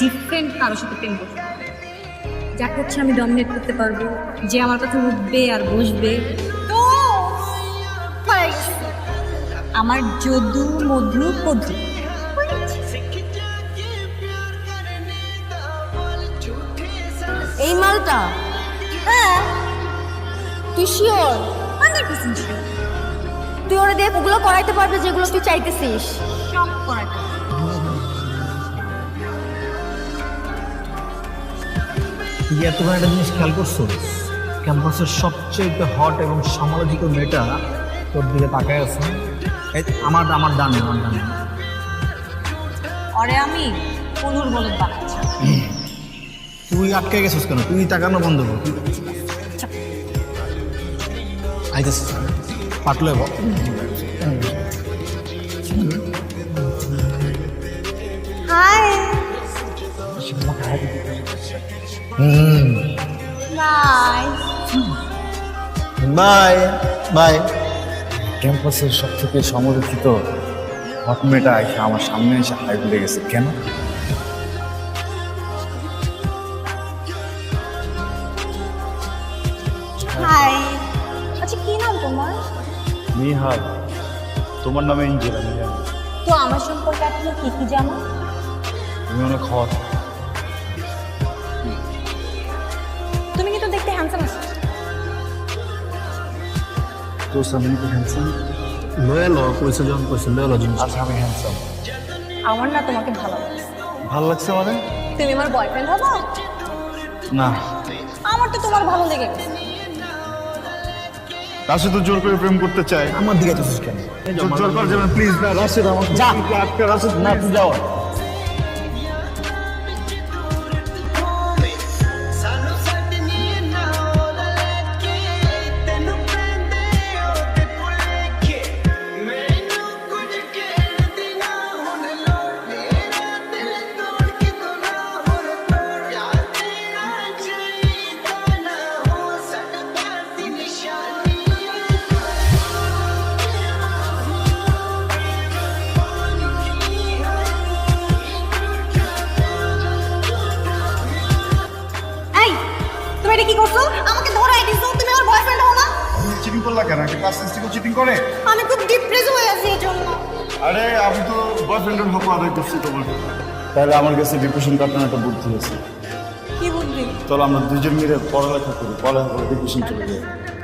Different কারোর সাথে প্রেম করতে হবে। যা করছে আমি ডমিনেট করতে পারবো, যে আমার কথা উঠবে আর বসবে। তো আমার যদু মধু কধু। এই মালটা? হ্যাঁ, তুই শিওর? 100% sure। তুই ওরা দেখ ওগুলো করাইতে পারবে যেগুলো তুই চাইতেছিস। সব করাটা তুই এতবার একটা জিনিস খেয়াল করছো, ক্যাম্পাসের সবচেয়ে হট এবং সমালোচিত মেয়েটা তোর দিকে তাকায় আছে। আমার আমার ডানে আমার ডানে। ওরে আমি কলুর বলদ বানাচ্ছি। তুই আটকে গেছিস কেন? তুই তাকানো বন্ধ কর। আইতেছিস পাটলে বল। হাই। Bye bye. ক্যাম্পাসের সব থেকে সমালোচিত হট মেয়েটা এসে আমার সামনে এসে হাই বলে গেছে কেন? হাই। আচ্ছা কি নাম তোমার? নিহাল। তোমার নামে ইঞ্জিল আমি জানি। তো আমার সম্পর্কে আপনি কি কি জানো? তুমি অনেক হট। তুমি কিন্তু দেখতে হ্যান্ডসাম আছো। তোর সামনে কি হ্যান্ডসাম? লয়াল কইছে যখন কইছে লয়াল জিনিস। আচ্ছা আমি হ্যান্ডসাম। আমার না তোমাকে ভালো লাগছে। ভালো লাগছে মানে? তুমি আমার বয়ফ্রেন্ড হবো? না। আমার তো তোমার ভালো লেগে গেছে। রাশিদ তো জোর করে প্রেম করতে চায়। আমার দিকে তো কেন? জোর করা যাবে প্লিজ না রাশিদ আমাকে যা। আটকে রাশিদ না তুই যাও। এই তুমি এটা কি করছো? আমাকে ধরাই দিছো। তুমি আমার বয়ফ্রেন্ড হও না? চিটিং করলা কেন? একটা ক্লাস সিক্সটিকে চিটিং করে? আমি খুব ডিপ্রেস হয়ে আছি এই জন্য। আরে আমি তো বয়ফ্রেন্ডের হক আদায় করছি তোমার। তাহলে আমার কাছে ডিপ্রেশন কাটানোর একটা বুদ্ধি আছে। কি বুঝবি? চলো আমরা দুজন মিলে পড়ালেখা করি, পড়ালেখা করে ডিপ্রেশন চলে যাই।